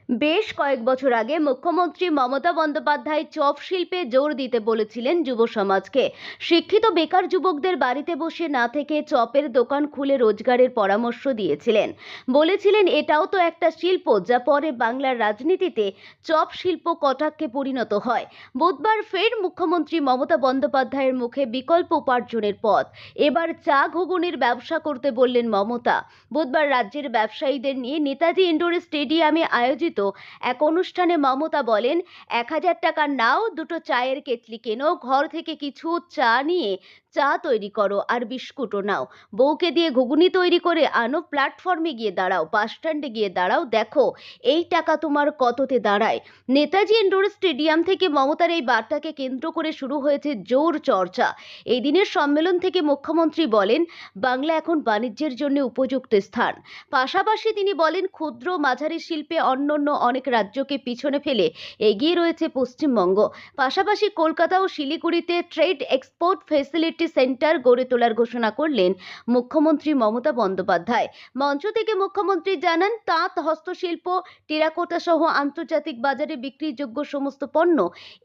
বেশ কয়েক বছর আগে মুখ্যমন্ত্রী মমতা বন্দ্যোপাধ্যায় চপ শিল্পে জোর দিতে বলেছিলেন যুব সমাজকে। শিক্ষিত বেকার যুবকদের বাড়িতে বসে না থেকে চপের দোকান খুলে রোজগারের পরামর্শ দিয়েছিলেন। বলেছিলেন এটাও তো একটা শিল্প, যা পরে বাংলার রাজনীতিতে চপ শিল্প কটাক্ষে পরিণত হয়। বুধবার ফের মুখ্যমন্ত্রী মমতা বন্দ্যোপাধ্যায়ের মুখে বিকল্প উপার্জনের পথ। এবার চা ঘুগনির ব্যবসা করতে বললেন মমতা। বুধবার রাজ্যের ব্যবসায়ীদের নিয়ে নেতাজি ইন্ডোর স্টেডিয়ামে আয়োজিত এক অনুষ্ঠানে মমতা বলেন, ১,০০০ নাও, দুটো চায়ের কেটলি কেনো, ঘর থেকে কিছু চা নিয়ে চা তৈরি করো, আর বিস্কুটও নাও। বউকে দিয়ে ঘুগনি তৈরি করে আনো, প্ল্যাটফর্মে গিয়ে দাঁড়াও, বাস স্ট্যান্ডে গিয়ে দাঁড়াও, দেখো এই টাকা তোমার কততে দাঁড়ায়। নেতাজি ইন্ডোর স্টেডিয়াম থেকে মমতার এই বার্তাকে কেন্দ্র করে শুরু হয়েছে জোর চর্চা। এই দিনের সম্মেলন থেকে মুখ্যমন্ত্রী বলেন, বাংলা এখন বাণিজ্যের জন্য উপযুক্ত স্থান। পাশাপাশি তিনি বলেন, ক্ষুদ্র মাঝারি শিল্পে অন্যান্য অনেক রাজ্যকে পিছনে ফেলে এগিয়ে রয়েছে পশ্চিমবঙ্গ। পাশাপাশি কলকাতা ও শিলিগুড়িতে ট্রেড এক্সপোর্ট ফেসিলিটি সেন্টার গড়ে তোলার ঘোষণা করলেন মুখ্যমন্ত্রী মমতা বন্দ্যোপাধ্যায়। মঞ্চ থেকে মুখ্যমন্ত্রী জানান, তাঁত, হস্তশিল্প, টেরাকোটা সহ আন্তর্জাতিক বাজারে বিক্রিযোগ্য সমস্ত পণ্য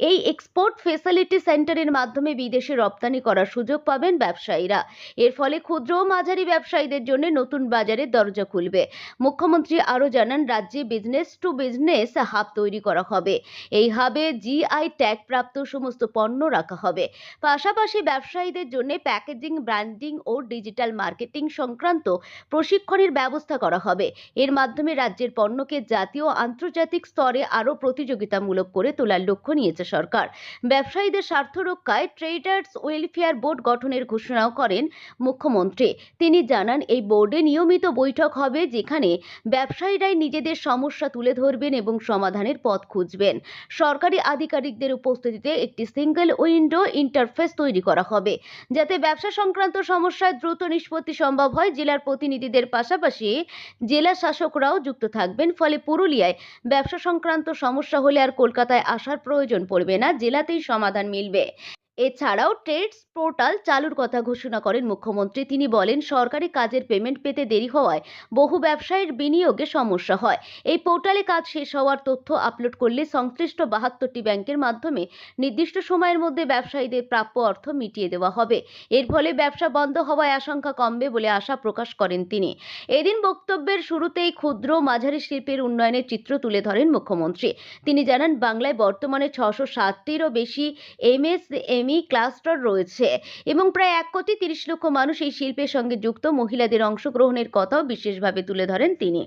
এই এক্সপোর্ট ফেসিলিটি সেন্টারের মাধ্যমে বিদেশে রপ্তানি করার সুযোগ পাবেন ব্যবসায়ীরা। এর ফলে ক্ষুদ্র ও মাঝারি ব্যবসায়ীদের জন্য নতুন বাজারের দরজা খুলবে। মুখ্যমন্ত্রী আরও জানান, রাজ্যে বিজনেস টু বিজনেস হাব তৈরি করা হবে। এই হাবে জিআই ট্যাগ প্রাপ্ত সমস্ত পণ্য রাখা হবে। পাশাপাশি ব্যবসায়ীদের জন্য প্যাকেজিং, ব্র্যান্ডিং ও ডিজিটাল মার্কেটিং সংক্রান্ত প্রশিক্ষণের ব্যবস্থা করা হবে। এর মাধ্যমে রাজ্যের পণ্যকে জাতীয় ও আন্তর্জাতিক স্তরে আরও প্রতিযোগিতামূলক করে তোলার লক্ষ্য নিয়েছে সরকার। ব্যবসায়ীদের স্বার্থ রক্ষায় ট্রেডার্স ওয়েলফেয়ার বোর্ড গঠনের ঘোষণাও করেন মুখ্যমন্ত্রী। তিনি জানান, এই বোর্ডে নিয়মিত বৈঠক হবে, যেখানে ব্যবসায়ীরাই নিজেদের সমস্যা তুলে ধরবেন এবং সমাধানের পথ খুঁজবেন। সরকারি আধিকারিকদের উপস্থিতিতে একটি সিঙ্গেল উইন্ডো ইন্টারফেস তৈরি করা হবে, যাতে ব্যবসা সংক্রান্ত সমস্যায় দ্রুত নিষ্পত্তি সম্ভব হয়। জেলার প্রতিনিধিদের পাশাপাশি জেলা শাসকরাও যুক্ত থাকবেন। ফলে পুরুলিয়ায় ব্যবসা সংক্রান্ত সমস্যা হলে আর কলকাতায় আসার প্রয়োজন পড়বে না, জেলাতেই সমাধান মিলবে। এছাড়াও ট্রেডস পোর্টাল চালুর কথা ঘোষণা করেন মুখ্যমন্ত্রী। তিনি বলেন, সরকারি কাজের পেমেন্ট পেতে দেরি হওয়ায় বহু ব্যবসায়ীর বিনিয়োগে সমস্যা হয়। এই পোর্টালে কাজ শেষ হওয়ার তথ্য আপলোড করলে সংশ্লিষ্ট ৭২টি ব্যাংকের মাধ্যমে নির্দিষ্ট সময়ের মধ্যে ব্যবসায়ীদের প্রাপ্য অর্থ মিটিয়ে দেওয়া হবে। এর ফলে ব্যবসা বন্ধ হওয়ায় আশঙ্কা কমবে বলে আশা প্রকাশ করেন তিনি। এদিন বক্তব্যের শুরুতেই ক্ষুদ্র মাঝারি শিল্পের উন্নয়নের চিত্র তুলে ধরেন মুখ্যমন্ত্রী। তিনি জানান, বাংলায় বর্তমানে ৬৬০টিরও বেশি এমএসএমই ক্লাস্টার রয়েছে এবং প্রায় ১,৩০,০০,০০০ মানুষ এই শিল্পের সঙ্গে যুক্ত। মহিলাদের অংশগ্রহণের কথাও বিশেষভাবে তুলে ধরেন তিনি।